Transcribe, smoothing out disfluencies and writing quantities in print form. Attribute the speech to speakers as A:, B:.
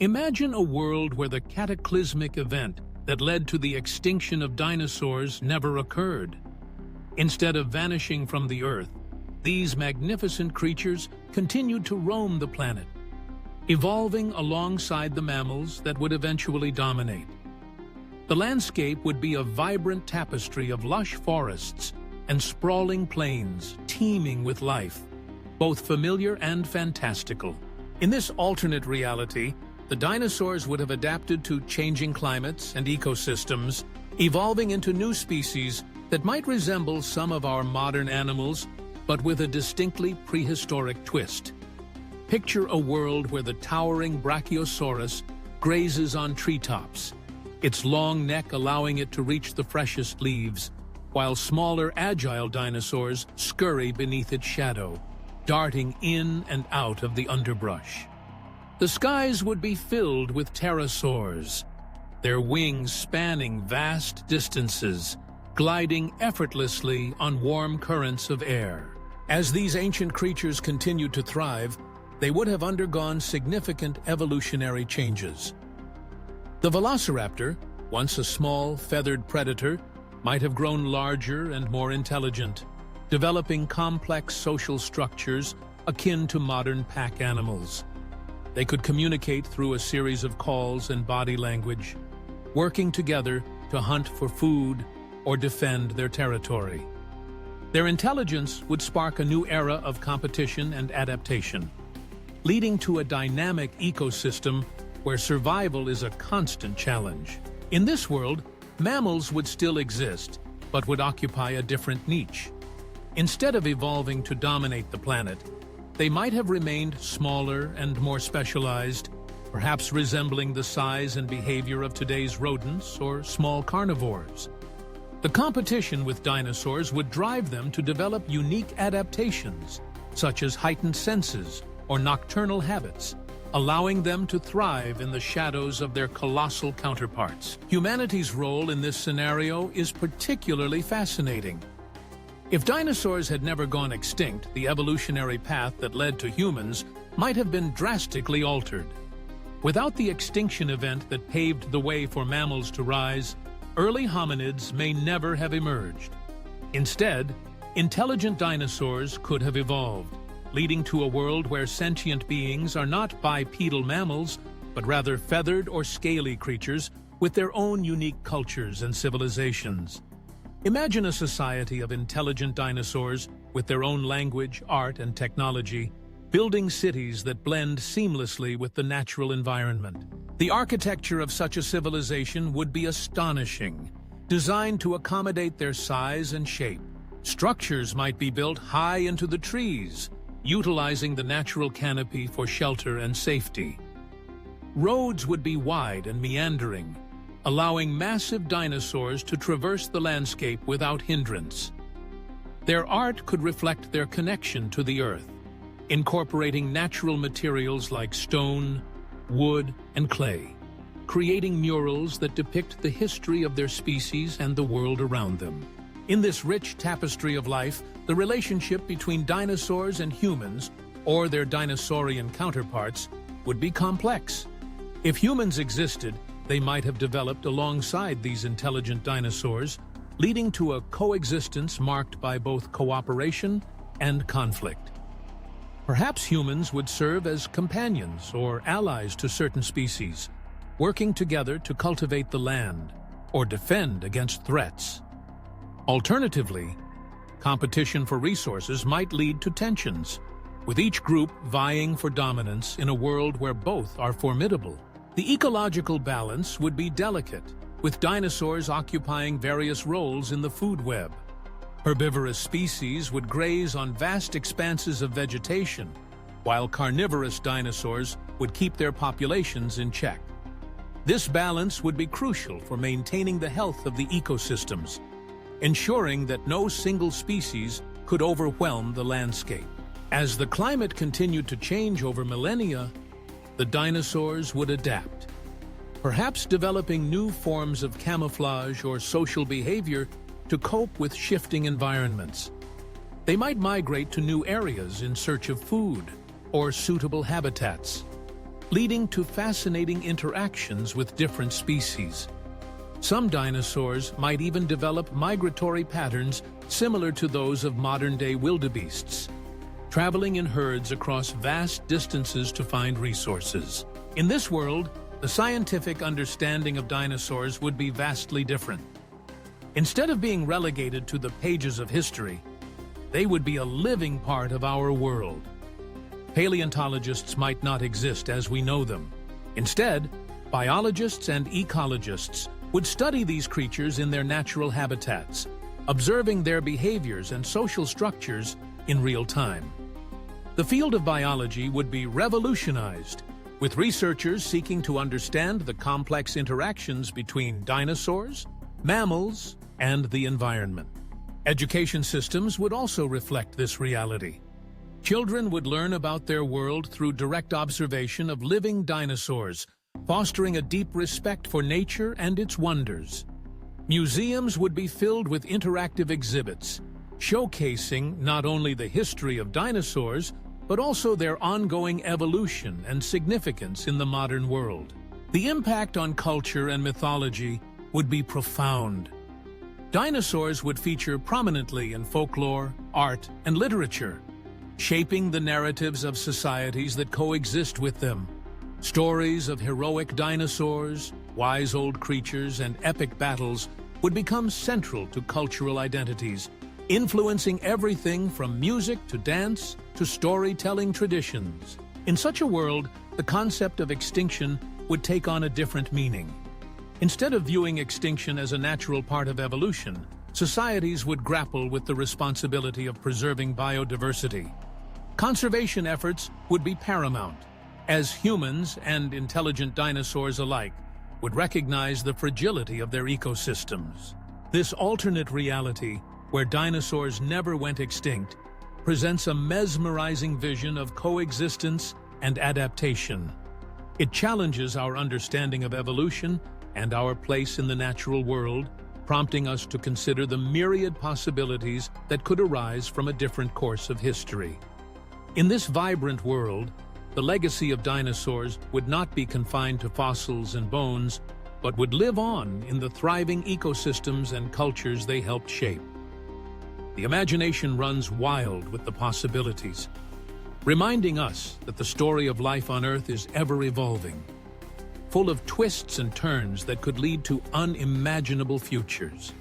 A: Imagine a world where the cataclysmic event that led to the extinction of dinosaurs never occurred. Instead of vanishing from the Earth, these magnificent creatures continued to roam the planet, evolving alongside the mammals that would eventually dominate. The landscape would be a vibrant tapestry of lush forests and sprawling plains teeming with life, both familiar and fantastical. In this alternate reality, the dinosaurs would have adapted to changing climates and ecosystems, evolving into new species that might resemble some of our modern animals, but with a distinctly prehistoric twist. Picture a world where the towering Brachiosaurus grazes on treetops, its long neck allowing it to reach the freshest leaves, while smaller, agile dinosaurs scurry beneath its shadow, darting in and out of the underbrush. The skies would be filled with pterosaurs, their wings spanning vast distances, gliding effortlessly on warm currents of air. As these ancient creatures continued to thrive, they would have undergone significant evolutionary changes. The velociraptor, once a small, feathered predator, might have grown larger and more intelligent, developing complex social structures akin to modern pack animals. They could communicate through a series of calls and body language, working together to hunt for food or defend their territory. Their intelligence would spark a new era of competition and adaptation, leading to a dynamic ecosystem where survival is a constant challenge. In this world, mammals would still exist, but would occupy a different niche. Instead of evolving to dominate the planet, they might have remained smaller and more specialized, perhaps resembling the size and behavior of today's rodents or small carnivores. The competition with dinosaurs would drive them to develop unique adaptations, such as heightened senses or nocturnal habits, allowing them to thrive in the shadows of their colossal counterparts. Humanity's role in this scenario is particularly fascinating. If dinosaurs had never gone extinct, the evolutionary path that led to humans might have been drastically altered. Without the extinction event that paved the way for mammals to rise, early hominids may never have emerged. Instead, intelligent dinosaurs could have evolved, leading to a world where sentient beings are not bipedal mammals, but rather feathered or scaly creatures with their own unique cultures and civilizations. Imagine a society of intelligent dinosaurs with their own language, art, and technology, building cities that blend seamlessly with the natural environment. The architecture of such a civilization would be astonishing, designed to accommodate their size and shape. Structures might be built high into the trees, utilizing the natural canopy for shelter and safety. Roads would be wide and meandering, allowing massive dinosaurs to traverse the landscape without hindrance. Their art could reflect their connection to the Earth, incorporating natural materials like stone, wood, and clay, creating murals that depict the history of their species and the world around them. In this rich tapestry of life, the relationship between dinosaurs and humans, or their dinosaurian counterparts, would be complex. If humans existed, they might have developed alongside these intelligent dinosaurs, leading to a coexistence marked by both cooperation and conflict. Perhaps humans would serve as companions or allies to certain species, working together to cultivate the land or defend against threats. Alternatively, competition for resources might lead to tensions, with each group vying for dominance in a world where both are formidable. The ecological balance would be delicate, with dinosaurs occupying various roles in the food web. Herbivorous species would graze on vast expanses of vegetation, while carnivorous dinosaurs would keep their populations in check. This balance would be crucial for maintaining the health of the ecosystems, ensuring that no single species could overwhelm the landscape. As the climate continued to change over millennia, the dinosaurs would adapt, perhaps developing new forms of camouflage or social behavior to cope with shifting environments. They might migrate to new areas in search of food or suitable habitats. leading to fascinating interactions with different species. Some dinosaurs might even develop migratory patterns similar to those of modern-day wildebeests, traveling in herds across vast distances to find resources. In this world, the scientific understanding of dinosaurs would be vastly different. Instead of being relegated to the pages of history, they would be a living part of our world. Paleontologists might not exist as we know them. Instead, biologists and ecologists would study these creatures in their natural habitats, observing their behaviors and social structures in real time. The field of biology would be revolutionized, with researchers seeking to understand the complex interactions between dinosaurs, mammals, and the environment. Education systems would also reflect this reality. Children would learn about their world through direct observation of living dinosaurs, fostering a deep respect for nature and its wonders. Museums would be filled with interactive exhibits, showcasing not only the history of dinosaurs, but also their ongoing evolution and significance in the modern world. The impact on culture and mythology would be profound. Dinosaurs would feature prominently in folklore, art, and literature, shaping the narratives of societies that coexist with them. Stories of heroic dinosaurs, wise old creatures, and epic battles would become central to cultural identities, influencing everything from music to dance to storytelling traditions. In such a world, the concept of extinction would take on a different meaning. Instead of viewing extinction as a natural part of evolution, societies would grapple with the responsibility of preserving biodiversity. Conservation efforts would be paramount, as humans and intelligent dinosaurs alike would recognize the fragility of their ecosystems. This alternate reality, where dinosaurs never went extinct, presents a mesmerizing vision of coexistence and adaptation. It challenges our understanding of evolution and our place in the natural world, prompting us to consider the myriad possibilities that could arise from a different course of history. In this vibrant world, the legacy of dinosaurs would not be confined to fossils and bones, but would live on in the thriving ecosystems and cultures they helped shape. The imagination runs wild with the possibilities, reminding us that the story of life on Earth is ever-evolving, full of twists and turns that could lead to unimaginable futures.